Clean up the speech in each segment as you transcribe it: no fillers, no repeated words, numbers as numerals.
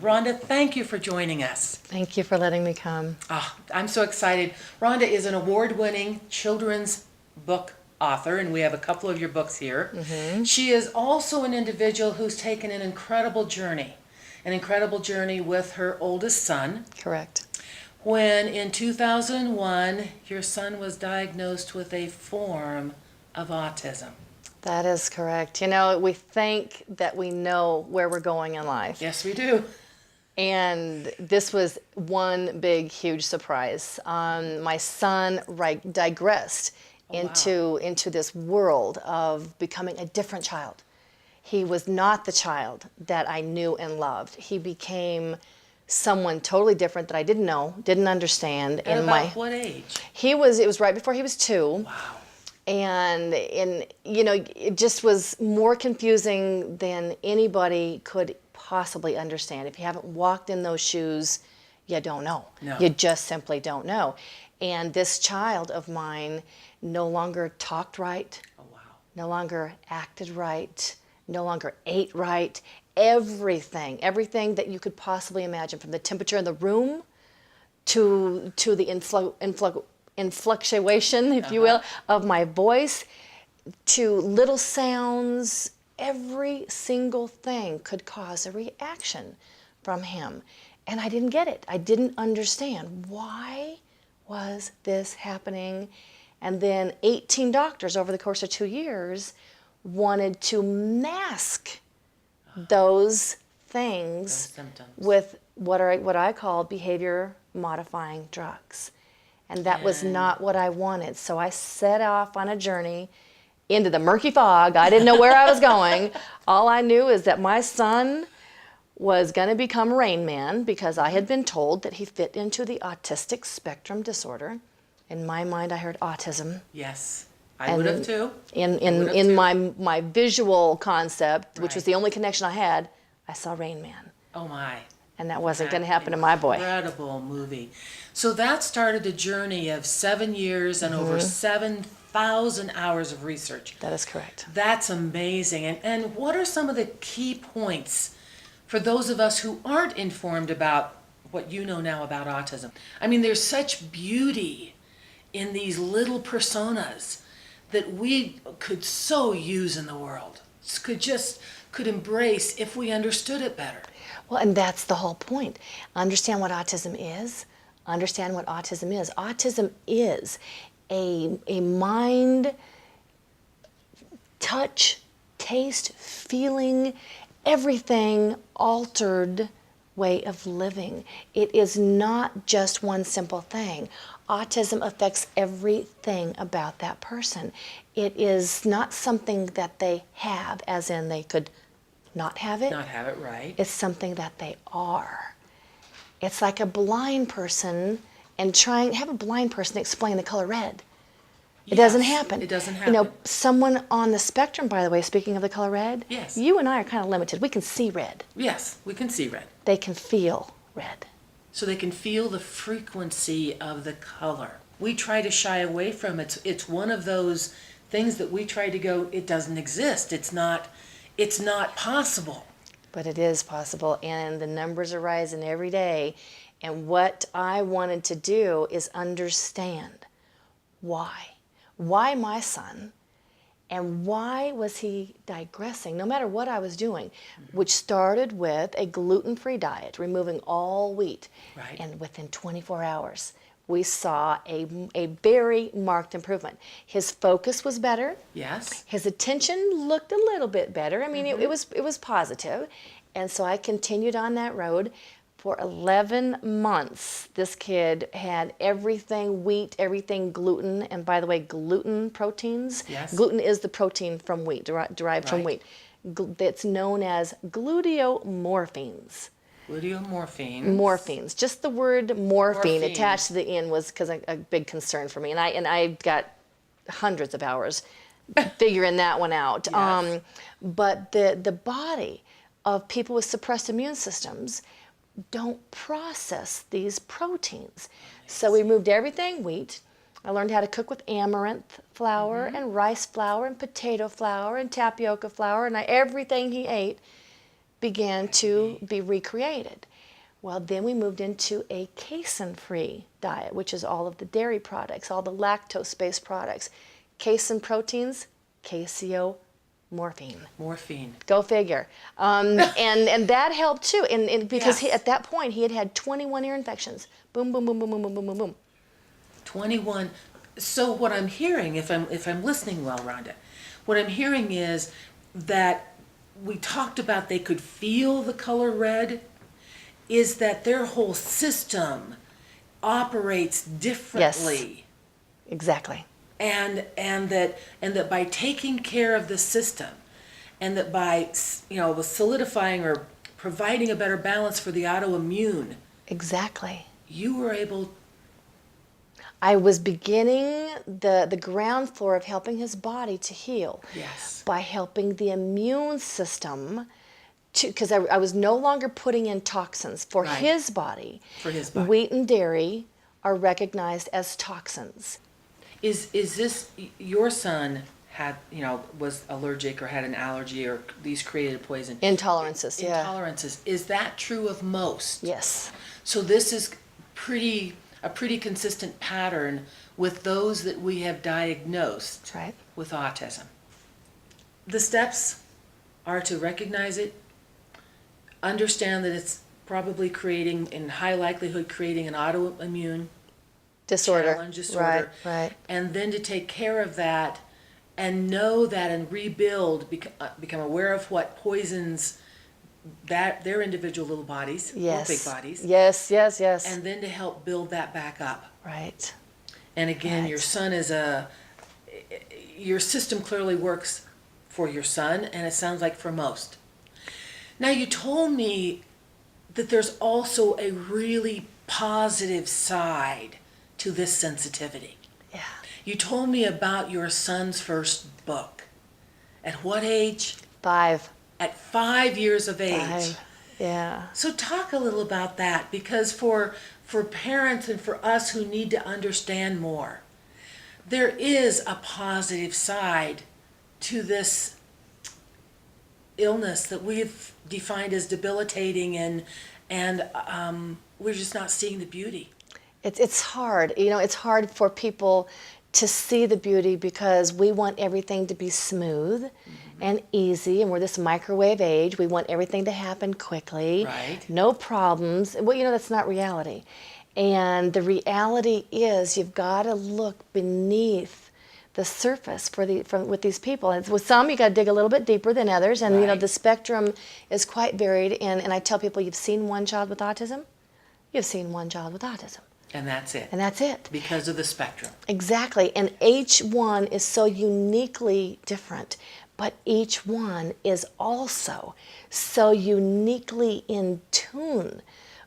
Rhonda, thank you for joining us. Thank you for letting me come. Oh, I'm so excited. Rhonda is an award-winning children's book author, and we have a couple of your books here. She is also an individual who's taken an incredible journey with her oldest son. Correct. When in 2001, your son was diagnosed with a form of autism. That is correct. You know, we think that we know where we're going in life. Yes, we do. And this was one big, huge surprise. My son digressed into this world of becoming a different child. He was not the child that I knew and loved. He became someone totally different that I didn't know, didn't understand. At about what age? It was right before he was 2. Wow. And it just was more confusing than anybody could possibly understand. If you haven't walked in those shoes, you don't know. No. You just simply don't know. And this child of mine no longer talked right. Oh, wow. No longer acted right, no longer ate right. Everything that you could possibly imagine, from the temperature in the room to the influctuation, if you will, of my voice, to little sounds. Every single thing could cause a reaction from him. And I didn't get it. I didn't understand. Why was this happening? And then 18 doctors over the course of 2 years wanted to mask those things with what I call behavior modifying drugs. And that was not what I wanted. So I set off on a journey into the murky fog. I didn't know where I was going. All I knew is that my son was going to become Rain Man, because I had been told that he fit into the autistic spectrum disorder. In my mind, I heard autism. Yes, I would have too. In my visual concept, which was the only connection I had, I saw Rain Man. Oh my. And that wasn't going to happen to my boy. Incredible movie. So that started a journey of 7 years and over 7,000 hours of research. That is correct. That's amazing. And what are some of the key points for those of us who aren't informed about what you know now about autism? I mean, there's such beauty in these little personas that we could so use in the world, could embrace if we understood it better. Well, and that's the whole point. Understand what autism is. Understand what autism is. Autism is a mind, touch, taste, feeling, everything altered way of living. It is not just one simple thing. Autism affects everything about that person. It is not something that they have, as in they could not have it. Not have it, right. It's something that they are. It's like a blind person and have a blind person explain the color red. It doesn't happen. It doesn't happen. You know, someone on the spectrum, by the way, speaking of the color red, yes. You and I are kind of limited. We can see red. Yes, we can see red. They can feel red. So they can feel the frequency of the color. We try to shy away from it. It's one of those things that we try to go, it doesn't exist. It's not possible. But it is possible, and the numbers are rising every day. And what I wanted to do is understand why. Why my son, and why was he digressing, no matter what I was doing, which started with a gluten-free diet, removing all wheat. Right. And within 24 hours, we saw a very marked improvement. His focus was better. Yes. His attention looked a little bit better. I mean, it was positive. And so I continued on that road. For 11 months, this kid had everything wheat, everything gluten. And by the way, gluten proteins. Yes. Gluten is the protein from wheat, derived from wheat. It's known as gluteomorphines. Morphines. Just the word morphine attached to the end was a big concern for me. And I got hundreds of hours figuring that one out. Yes. But the body of people with suppressed immune systems don't process these proteins. So we moved everything wheat. I learned how to cook with amaranth flour and rice flour and potato flour and tapioca flour, and everything he ate began to be recreated. Well, then we moved into a casein-free diet, which is all of the dairy products, all the lactose-based products. Casein proteins, morphine. Morphine. Go figure. And that helped too. And because Yes. at that point he had 21 ear infections. Boom, boom, boom, boom, boom, boom, boom, boom, boom. 21. So what I'm hearing, if I'm listening well, Rhonda, what I'm hearing is that we talked about they could feel the color red, is that their whole system operates differently. Exactly. And that by taking care of the system, and that by solidifying or providing a better balance for the autoimmune, Exactly. you were able. I was beginning the ground floor of helping his body to heal. Yes. By helping the immune system to, because I was no longer putting in toxins for Right. his body. For his body. Wheat and dairy are recognized as toxins. Is this your son was allergic or had an allergy or these created poison? Intolerances, yeah. Intolerances. Is that true of most? Yes. So this is a pretty consistent pattern with those that we have diagnosed Right. with autism. The steps are to recognize it, understand that it's probably creating, in high likelihood, creating an autoimmune Disorder. challenge, disorder, Right. and then to take care of that and know that and rebuild, become aware of what poisons their individual little bodies Yes. or big bodies, Yes. and then to help build that back up. Right. And again, Right. your son your system clearly works for your son, and it sounds like for most. Now, you told me that there's also a really positive side to this sensitivity. Yeah. You told me about your son's first book. At what age? 5. At 5 years of age. 5. Yeah. So talk a little about that, because for parents and for us who need to understand more, there is a positive side to this illness that we've defined as debilitating, and we're just not seeing the beauty. It's hard. It's hard for people to see the beauty because we want everything to be smooth and easy, and we're this microwave age. We want everything to happen quickly. Right. No problems. Well, that's not reality. And the reality is you've got to look beneath the surface with these people. And with some, you got to dig a little bit deeper than others, and Right. the spectrum is quite varied. And I tell people, you've seen one child with autism, you've seen one child with autism. And that's it. And that's it. Because of the spectrum. Exactly. And each one is so uniquely different, but each one is also so uniquely in tune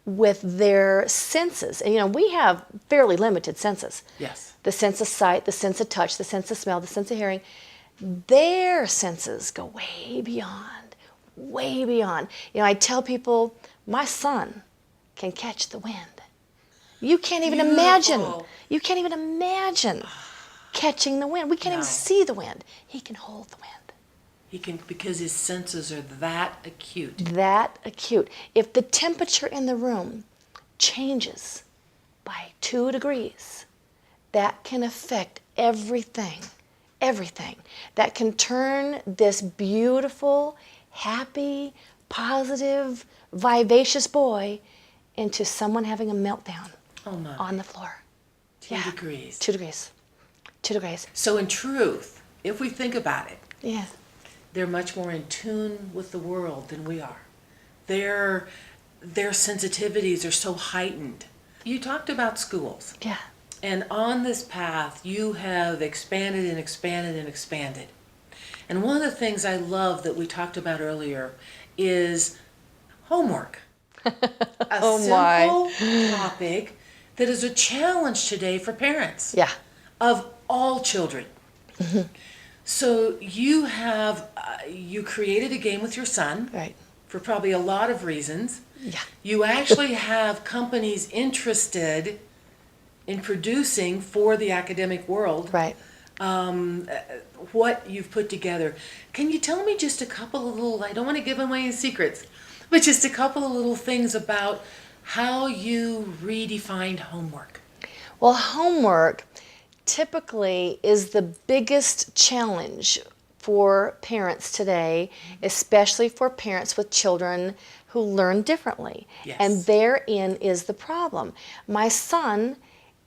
with their senses. And we have fairly limited senses. Yes. The sense of sight, the sense of touch, the sense of smell, the sense of hearing. Their senses go way beyond, way beyond. I tell people, my son can catch the wind. You can't even imagine. Beautiful. You can't even imagine catching the wind. We can't even No. see the wind. He can hold the wind. He can, because his senses are that acute. That acute. If the temperature in the room changes by 2 degrees, that can affect everything. Everything. That can turn this beautiful, happy, positive, vivacious boy into someone having a meltdown Oh my. on the floor. 2 degrees. 2 degrees. 2 degrees. So in truth, if we think about it, Yeah. they're much more in tune with the world than we are. Their sensitivities are so heightened. You talked about schools. Yeah. And on this path, you have expanded and expanded and expanded. And one of the things I love that we talked about earlier is homework. A Oh my. simple topic that is a challenge today for parents Yeah. of all children. So you have, you created a game with your son Right. for probably a lot of reasons. Yeah. You actually have companies interested in producing for the academic world Right. what you've put together. Can you tell me just a couple of little, I don't want to give away any secrets, but just a couple of little things about how you redefined homework? Well, homework typically is the biggest challenge for parents today, especially for parents with children who learn differently. Yes. And therein is the problem. My son,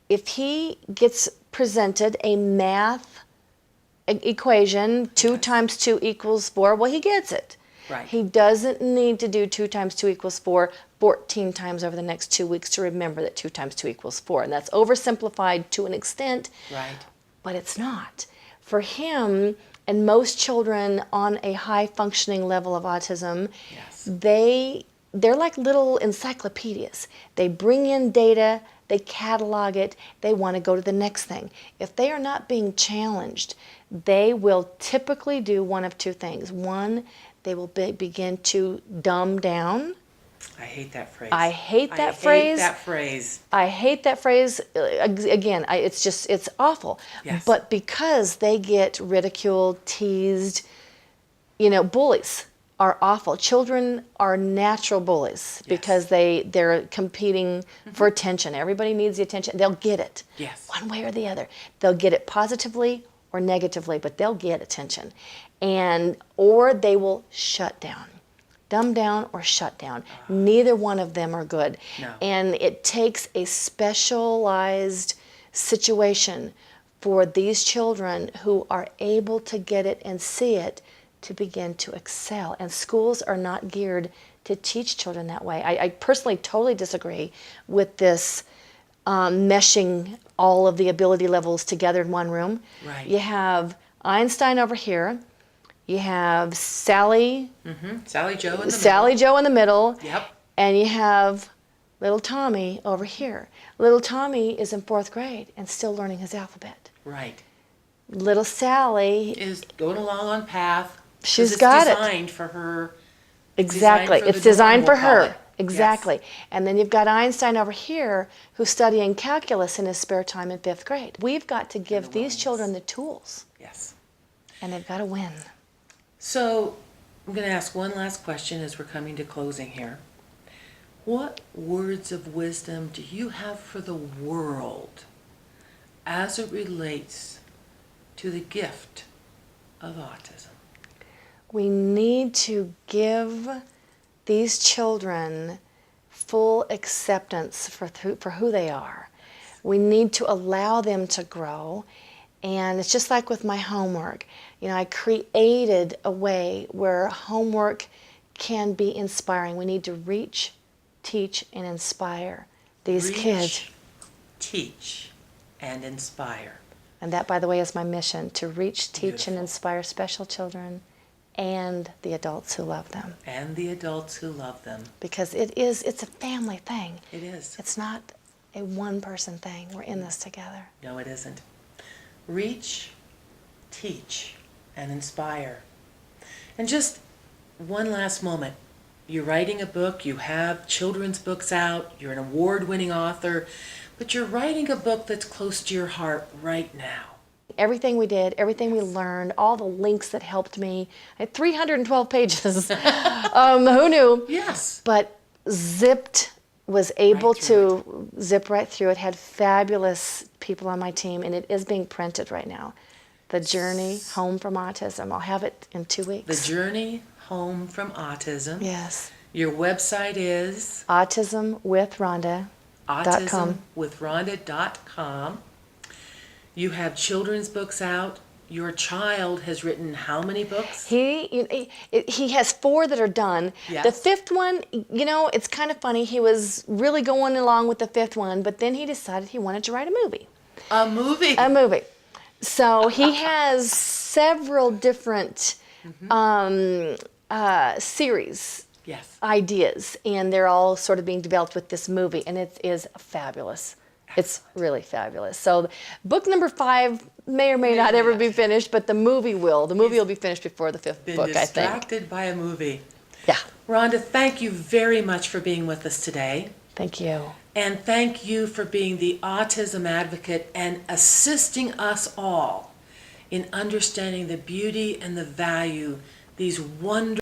if he gets presented a math equation, 2 times 2 equals 4, well, he gets it. Right. He doesn't need to do 2 times 2 equals 4 14 times over the next 2 weeks to remember that 2 times 2 equals 4. And that's oversimplified to an extent, Right. but it's not. For him and most children on a high functioning level of autism, Yes. they're like little encyclopedias. They bring in data, they catalog it, they want to go to the next thing. If they are not being challenged, they will typically do one of 2 things. One, they will begin to dumb down. I hate that phrase. I hate that I phrase. hate that phrase. I hate that phrase. Again, it's awful. Yes. But because they get ridiculed, teased, bullies are awful. Children are natural bullies because they're competing for attention. Everybody needs the attention. They'll get it. Yes. One way or the other. They'll get it positively or negatively, but they'll get attention. Or they will shut down. Dumb down or shut down. Neither one of them are good. No. And it takes a specialized situation for these children who are able to get it and see it to begin to excel. And schools are not geared to teach children that way. I personally totally disagree with this meshing all of the ability levels together in one room. Right. You have Einstein over here. You have Sally Sally Joe in the Sally Joe in the middle. Yep. And you have little Tommy over here. Little Tommy is in 4th grade and still learning his alphabet. Right. Little Sally, Is going along on path. 'Cause she's got it. It's designed for her. Exactly. for It's the designed norm, for we'll call her. it. Exactly. Yes. And then you've got Einstein over here who's studying calculus in his spare time in 5th grade. We've got to give the these willingness. children the tools, Yes. and they've got to win. So I'm going to ask one last question as we're coming to closing here. What words of wisdom do you have for the world as it relates to the gift of autism? We need to give these children full acceptance for who they are. We need to allow them to grow. And it's just like with my homework. I created a way where homework can be inspiring. We need to reach, teach, and inspire these kids. Teach, and inspire. And that, by the way, is my mission, to reach, teach, Beautiful. and inspire special children and the adults who love them. And the adults who love them. Because it's a family thing. It is. It's not a one-person thing. We're in this together. No, it isn't. Reach, teach, and inspire. And just one last moment. You're writing a book, you have children's books out, you're an award-winning author, but you're writing a book that's close to your heart right now. Everything we did, everything we learned, all the links that helped me. I had 312 pages. Who knew? Yes. But Zipped was able Right through to zip right through it, had fabulous people on my team, and it is being printed right now. The Journey Home from Autism. I'll have it in 2 weeks. The Journey Home from Autism. Yes. Your website is autismwithrhonda.com. autismwithrhonda.com. You have children's books out. Your child has written how many books? He has 4 that are done. Yes. The 5th one, it's kind of funny. He was really going along with the 5th one, but then he decided he wanted to write a movie. A movie. A movie. So he has several different series Yes. ideas, and they're all sort of being developed with this movie, and it is fabulous. It's really fabulous. So book number 5 may or may not ever be finished, but the movie will. The movie will be finished before the 5th Been book, I think. distracted by a movie. Yeah. Rhonda, thank you very much for being with us today. Thank you. And thank you for being the autism advocate and assisting us all in understanding the beauty and the value these wonderful